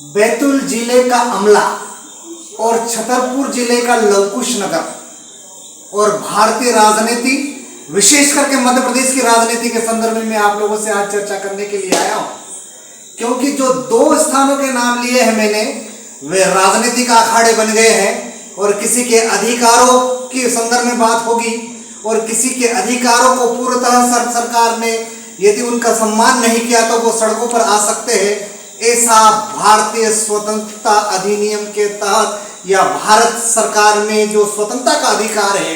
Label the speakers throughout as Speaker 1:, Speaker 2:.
Speaker 1: बैतूल जिले का अमला और छतरपुर जिले का लवकुश नगर और भारतीय राजनीति, विशेष करके मध्य प्रदेश की राजनीति के संदर्भ में मैं आप लोगों से आज चर्चा करने के लिए आया हूं, क्योंकि जो दो स्थानों के नाम लिए हैं मैंने, वे राजनीतिक अखाड़े बन गए हैं और किसी के अधिकारों के संदर्भ में बात होगी और किसी के अधिकारों को पूरी तरह सरकार ने यदि उनका सम्मान नहीं किया तो वो सड़कों पर आ सकते हैं। ऐसा भारतीय स्वतंत्रता अधिनियम के तहत या भारत सरकार में जो स्वतंत्रता का अधिकार है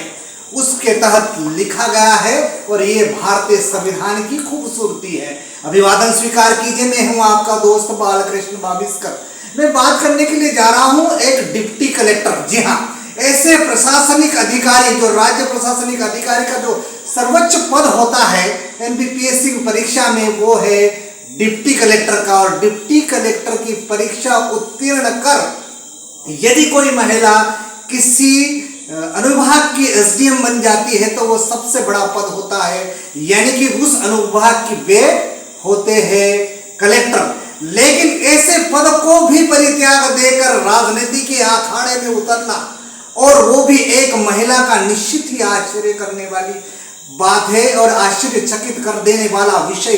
Speaker 1: उसके तहत लिखा गया है और ये भारतीय संविधान की खूबसूरती है। अभिवादन स्वीकार कीजिए, मैं हूं आपका दोस्त बालकृष्ण बाबिस्कर। मैं बात करने के लिए जा रहा हूं एक डिप्टी कलेक्टर। जी हां, ऐसे प्रशासनिक अधिकारी जो राज्य प्रशासनिक अधिकारी का जो सर्वोच्च पद होता है एनपीपीएससी की परीक्षा में, वो है डिप्टी कलेक्टर का। और डिप्टी कलेक्टर की परीक्षा उत्तीर्ण कर यदि कोई महिला किसी अनुविभाग की एसडीएम बन जाती है तो वो सबसे बड़ा पद होता है, यानी कि उस अनुविभाग की वे होते हैं कलेक्टर। लेकिन ऐसे पद को भी परित्याग देकर राजनीति के अखाड़े में उतरना, और वो भी एक महिला का, निश्चित ही आश्चर्य करने वाली बात है और आश्चर्यचकित कर देने वाला विषय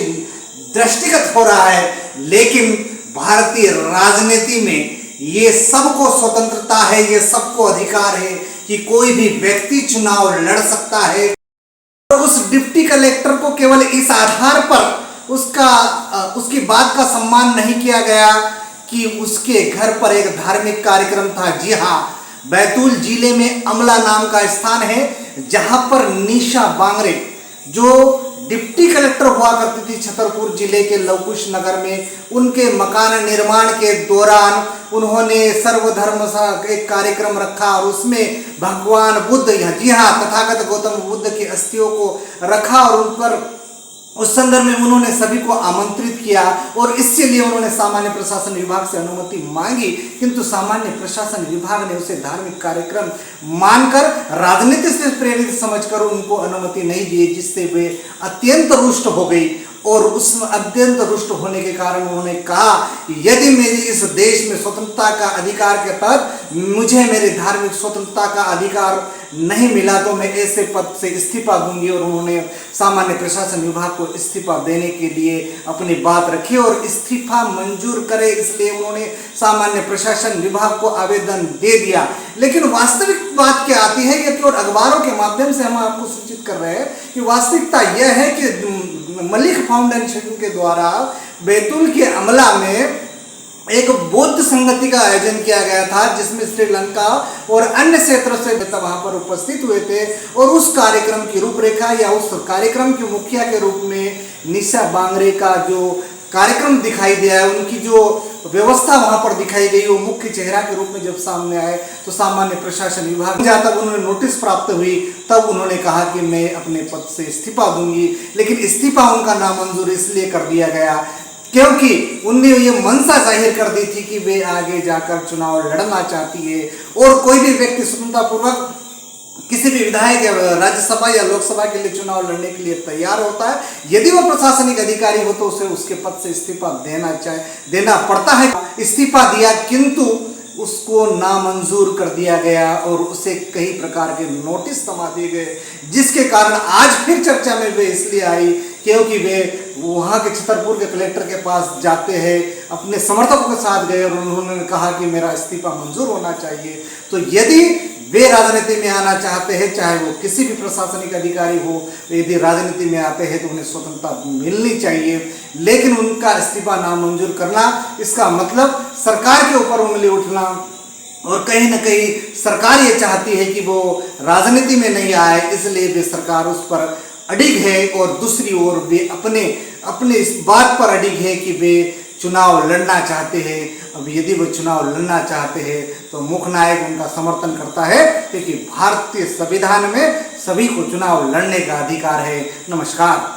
Speaker 1: दृष्टिगत हो रहा है। लेकिन भारतीय राजनीति में ये सबको स्वतंत्रता है, ये सबको अधिकार है कि कोई भी व्यक्ति चुनाव लड़ सकता है। और उस डिप्टी कलेक्टर को केवल इस आधार पर उसकी बात का सम्मान नहीं किया गया कि उसके घर पर एक धार्मिक कार्यक्रम था। जी हाँ, बैतूल जिले में अमला नाम का स्थान है जहां पर निशा बांगरे, जो डिप्टी कलेक्टर हुआ करती थी छतरपुर जिले के लवकुश नगर में, उनके मकान निर्माण के दौरान उन्होंने सर्वधर्म एक कार्यक्रम रखा और उसमें भगवान बुद्ध, जी हाँ, तथागत गौतम बुद्ध की अस्थियों को रखा और उन पर उस संदर्भ में उन्होंने सभी को आमंत्रित किया और इसके लिए उन्होंने सामान्य प्रशासन विभाग से अनुमति मांगी, किंतु सामान्य प्रशासन विभाग ने उसे धार्मिक कार्यक्रम मानकर राजनीति से प्रेरित समझकर उनको अनुमति नहीं दी, जिससे वे अत्यंत रुष्ट हो गई। और उस अत्यंत रुष्ट होने के कारण उन्होंने कहा यदि मेरी इस देश में स्वतंत्रता का अधिकार के तहत मुझे मेरी धार्मिक स्वतंत्रता का अधिकार नहीं मिला तो मैं ऐसे पद से इस्तीफा दूंगी। और उन्होंने सामान्य प्रशासन विभाग को इस्तीफा देने के लिए अपनी बात रखी और इस्तीफा मंजूर करे, इसलिए उन्होंने सामान्य प्रशासन विभाग को आवेदन दे दिया। लेकिन वास्तविक बात क्या आती है, ये केवल अखबारों के माध्यम से हम आपको सूचित कर रहे हैं कि वास्तविकता यह है कि मलिक फाउंडेशन के द्वारा बैतूल के अमला में एक बौद्ध संगति का आयोजन किया गया था, जिसमें श्रीलंका और अन्य क्षेत्रों से वहां पर उपस्थित हुए थे। और उस कार्यक्रम की रूपरेखा या उस कार्यक्रम की मुखिया के रूप में निशा बांगरे का जो कार्यक्रम दिखाई दिया है, उनकी जो व्यवस्था वहां पर दिखाई गई, वो मुख्य चेहरा के रूप में जब सामने आए तो सामान्य प्रशासन विभाग जहाँ तक उन्होंने नोटिस प्राप्त हुई तब उन्होंने कहा कि मैं अपने पद से इस्तीफा दूंगी। लेकिन इस्तीफा उनका नामंजूर इसलिए कर दिया गया क्योंकि उनने ये मंशा जाहिर कर दी थी कि वे आगे जाकर चुनाव लड़ना चाहती है। और कोई भी व्यक्ति स्वतंत्रतापूर्वक किसी भी विधायक या राज्यसभा या लोकसभा के लिए चुनाव लड़ने के लिए तैयार होता है, यदि वो प्रशासनिक अधिकारी हो तो उसे उसके पद से इस्तीफा देना पड़ता है। इस्तीफा दिया किंतु उसको नामंजूर कर दिया गया और उसे कई प्रकार के नोटिस थमा दिए गए, जिसके कारण आज फिर चर्चा में वे इसलिए आई क्योंकि वे वहाँ के छतरपुर के कलेक्टर के पास जाते हैं, अपने समर्थकों के साथ गए और उन्होंने कहा कि मेरा इस्तीफा मंजूर होना चाहिए। तो यदि वे राजनीति में आना चाहते हैं, चाहे वो किसी भी प्रशासनिक अधिकारी हो, यदि राजनीति में आते हैं तो उन्हें स्वतंत्रता मिलनी चाहिए। लेकिन उनका इस्तीफा नामंजूर करना, इसका मतलब सरकार के ऊपर उंगली उठना और कहीं ना कहीं सरकार ये चाहती है कि वो राजनीति में नहीं आए, इसलिए वे सरकार उस पर अडिग है। और दूसरी ओर वे अपने इस बात पर अडिग है कि वे चुनाव लड़ना चाहते हैं। अब यदि वो चुनाव लड़ना चाहते हैं तो मुख्य नायक उनका समर्थन करता है, क्योंकि भारतीय संविधान में सभी को चुनाव लड़ने का अधिकार है। नमस्कार।